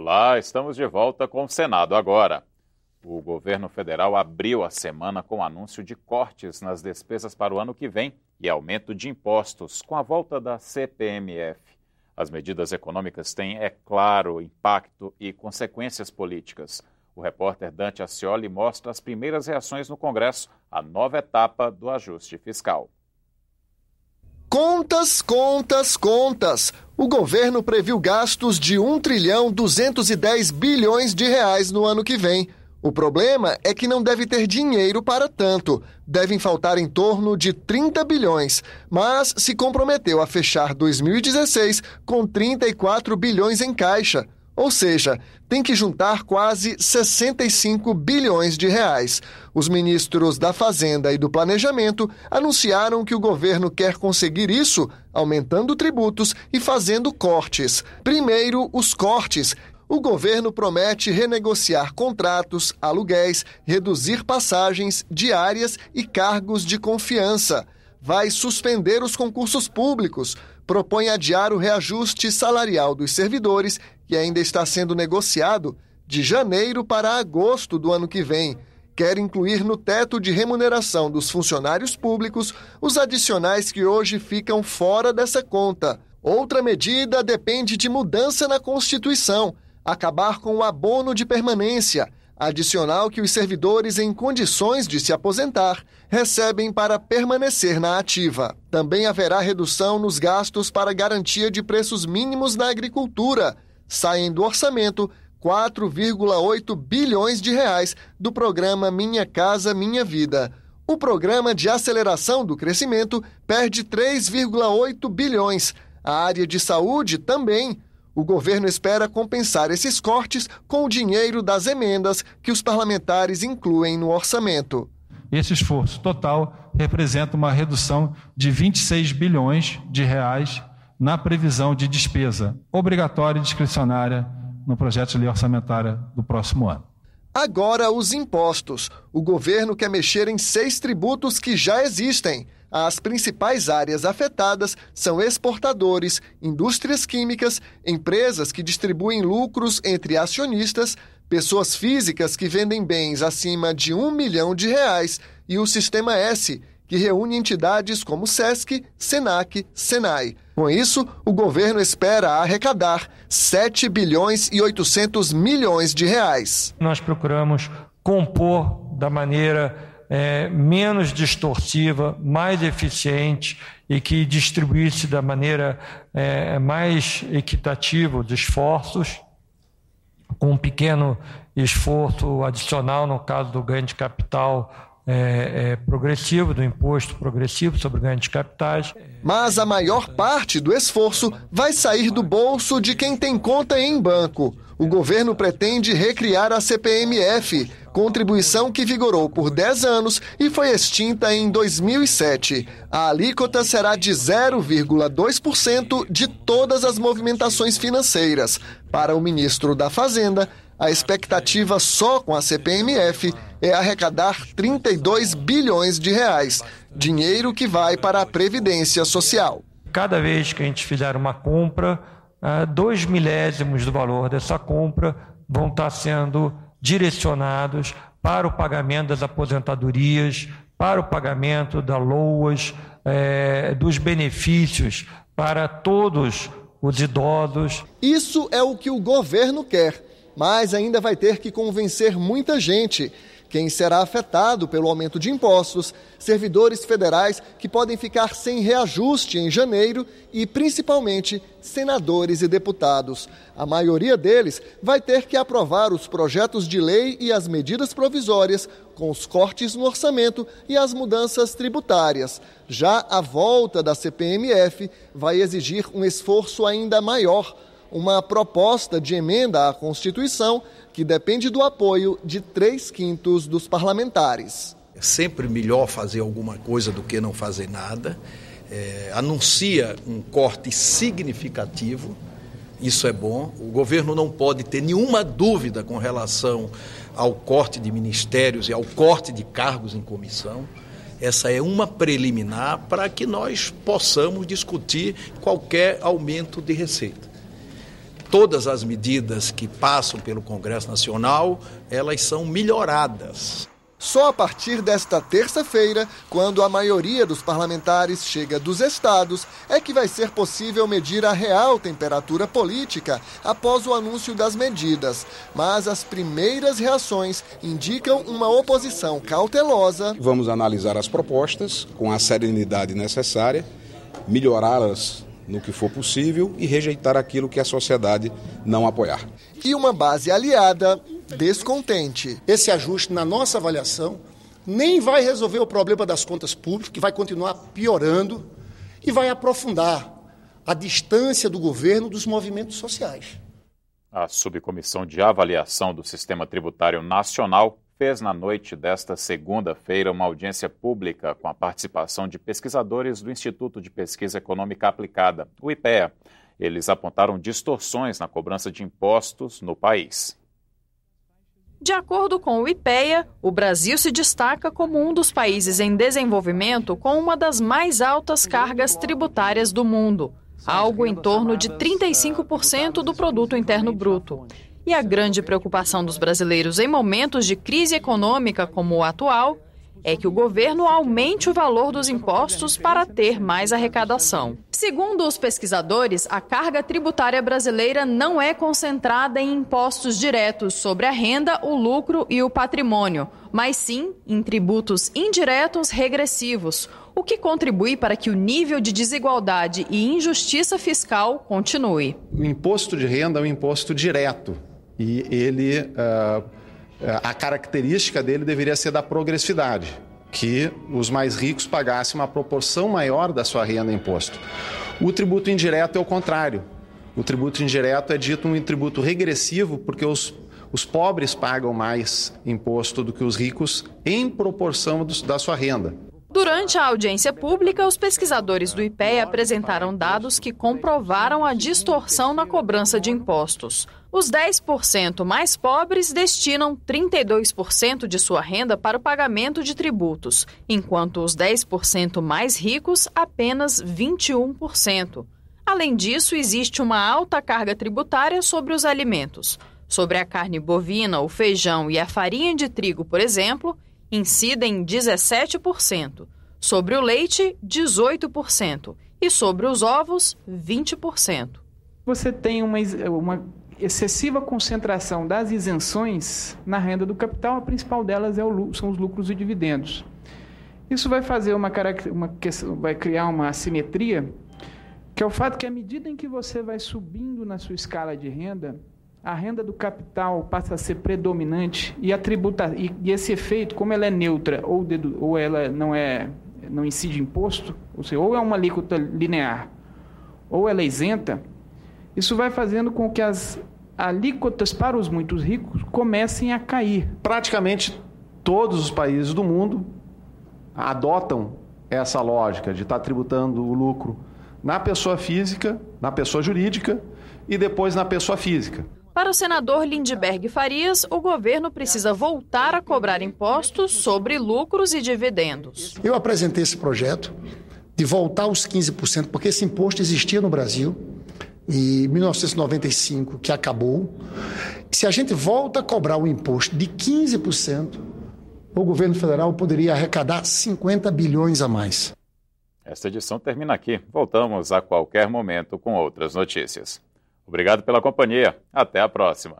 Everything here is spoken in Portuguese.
Olá, estamos de volta com o Senado agora. O governo federal abriu a semana com o anúncio de cortes nas despesas para o ano que vem e aumento de impostos com a volta da CPMF. As medidas econômicas têm, é claro, impacto e consequências políticas. O repórter Dante Ascioli mostra as primeiras reações no Congresso à nova etapa do ajuste fiscal. Contas, contas, contas. O governo previu gastos de 1.210 bilhões de reais no ano que vem. O problema é que não deve ter dinheiro para tanto. Devem faltar em torno de 30 bilhões, mas se comprometeu a fechar 2016 com 34 bilhões em caixa. Ou seja, tem que juntar quase 65 bilhões de reais. Os ministros da Fazenda e do Planejamento anunciaram que o governo quer conseguir isso aumentando tributos e fazendo cortes. Primeiro, os cortes. O governo promete renegociar contratos, aluguéis, reduzir passagens, diárias e cargos de confiança. Vai suspender os concursos públicos. Propõe adiar o reajuste salarial dos servidores, que ainda está sendo negociado, de janeiro para agosto do ano que vem. Quer incluir no teto de remuneração dos funcionários públicos os adicionais que hoje ficam fora dessa conta. Outra medida depende de mudança na Constituição. Acabar com o abono de permanência, adicional que os servidores em condições de se aposentar recebem para permanecer na ativa. Também haverá redução nos gastos para garantia de preços mínimos na agricultura. Saem do orçamento 4,8 bilhões de reais do programa Minha Casa Minha Vida. O programa de aceleração do crescimento perde 3,8 bilhões. A área de saúde também. O governo espera compensar esses cortes com o dinheiro das emendas que os parlamentares incluem no orçamento. Esse esforço total representa uma redução de 26 bilhões de reais na previsão de despesa obrigatória e discricionária no projeto de lei orçamentária do próximo ano. Agora, os impostos. O governo quer mexer em 6 tributos que já existem. As principais áreas afetadas são exportadores, indústrias químicas, empresas que distribuem lucros entre acionistas, pessoas físicas que vendem bens acima de R$1 milhão e o Sistema S, que reúne entidades como SESC, SENAC, SENAI. Com isso, o governo espera arrecadar 7 bilhões e 800 milhões de reais. Nós procuramos compor da maneira menos distorsiva, mais eficiente e que distribuísse da maneira mais equitativa os esforços, com um pequeno esforço adicional no caso do ganho de capital progressivo, do imposto progressivo sobre ganho de capitais. Mas a maior parte do esforço vai sair do bolso de quem tem conta em banco. O governo pretende recriar a CPMF, contribuição que vigorou por 10 anos e foi extinta em 2007. A alíquota será de 0,2% de todas as movimentações financeiras. Para o ministro da Fazenda, a expectativa só com a CPMF é arrecadar 32 bilhões de reais, dinheiro que vai para a Previdência Social. Cada vez que a gente fizer uma compra, 2 milésimos do valor dessa compra vão estar sendo direcionados para o pagamento das aposentadorias, para o pagamento da LOAS, dos benefícios para todos os idosos. Isso é o que o governo quer, mas ainda vai ter que convencer muita gente. Quem será afetado pelo aumento de impostos, servidores federais que podem ficar sem reajuste em janeiro e, principalmente, senadores e deputados. A maioria deles vai ter que aprovar os projetos de lei e as medidas provisórias, com os cortes no orçamento e as mudanças tributárias. Já a volta da CPMF vai exigir um esforço ainda maior, uma proposta de emenda à Constituição que depende do apoio de 3/5 dos parlamentares. É sempre melhor fazer alguma coisa do que não fazer nada. Anuncia um corte significativo, isso é bom. O governo não pode ter nenhuma dúvida com relação ao corte de ministérios e ao corte de cargos em comissão. Essa é uma preliminar para que nós possamos discutir qualquer aumento de receita. todas as medidas que passam pelo Congresso Nacional, elas são melhoradas. Só a partir desta terça-feira, quando a maioria dos parlamentares chega dos estados, é que vai ser possível medir a real temperatura política após o anúncio das medidas. Mas as primeiras reações indicam uma oposição cautelosa. Vamos analisar as propostas com a serenidade necessária, melhorá-las no que for possível e rejeitar aquilo que a sociedade não apoiar. E uma base aliada descontente. Esse ajuste, na nossa avaliação, nem vai resolver o problema das contas públicas, que vai continuar piorando e vai aprofundar a distância do governo dos movimentos sociais. A Subcomissão de Avaliação do Sistema Tributário Nacional fez na noite desta segunda-feira uma audiência pública com a participação de pesquisadores do Instituto de Pesquisa Econômica Aplicada, o IPEA. Eles apontaram distorções na cobrança de impostos no país. De acordo com o IPEA, o Brasil se destaca como um dos países em desenvolvimento com uma das mais altas cargas tributárias do mundo, algo em torno de 35% do produto interno bruto. E a grande preocupação dos brasileiros em momentos de crise econômica como o atual é que o governo aumente o valor dos impostos para ter mais arrecadação. Segundo os pesquisadores, a carga tributária brasileira não é concentrada em impostos diretos sobre a renda, o lucro e o patrimônio, mas sim em tributos indiretos regressivos, o que contribui para que o nível de desigualdade e injustiça fiscal continue. O imposto de renda é um imposto direto e ele... a característica dele deveria ser da progressividade, que os mais ricos pagassem uma proporção maior da sua renda em imposto. O tributo indireto é o contrário. O tributo indireto é dito um tributo regressivo porque os pobres pagam mais imposto do que os ricos em proporção da sua renda. Durante a audiência pública, os pesquisadores do IPEA apresentaram dados que comprovaram a distorção na cobrança de impostos. Os 10% mais pobres destinam 32% de sua renda para o pagamento de tributos, enquanto os 10% mais ricos apenas 21%. Além disso, existe uma alta carga tributária sobre os alimentos. Sobre a carne bovina, o feijão e a farinha de trigo, por exemplo, incidem 17%, sobre o leite, 18% e sobre os ovos, 20%. Você tem uma excessiva concentração das isenções na renda do capital, a principal delas são os lucros e dividendos. Isso vai fazer vai criar uma assimetria, que é o fato que à medida em que você vai subindo na sua escala de renda, a renda do capital passa a ser predominante e e esse efeito, como ela é neutra ou ela não incide imposto, ou seja, ou é uma alíquota linear ou ela é isenta, isso vai fazendo com que as alíquotas para os muito ricos comecem a cair. Praticamente todos os países do mundo adotam essa lógica de estar tributando o lucro na pessoa física, na pessoa jurídica e depois na pessoa física. Para o senador Lindbergh Farias, o governo precisa voltar a cobrar impostos sobre lucros e dividendos. Eu apresentei esse projeto de voltar aos 15%, porque esse imposto existia no Brasil em 1995, que acabou. Se a gente volta a cobrar um imposto de 15%, o governo federal poderia arrecadar 50 bilhões a mais. Esta edição termina aqui. Voltamos a qualquer momento com outras notícias. Obrigado pela companhia. Até a próxima.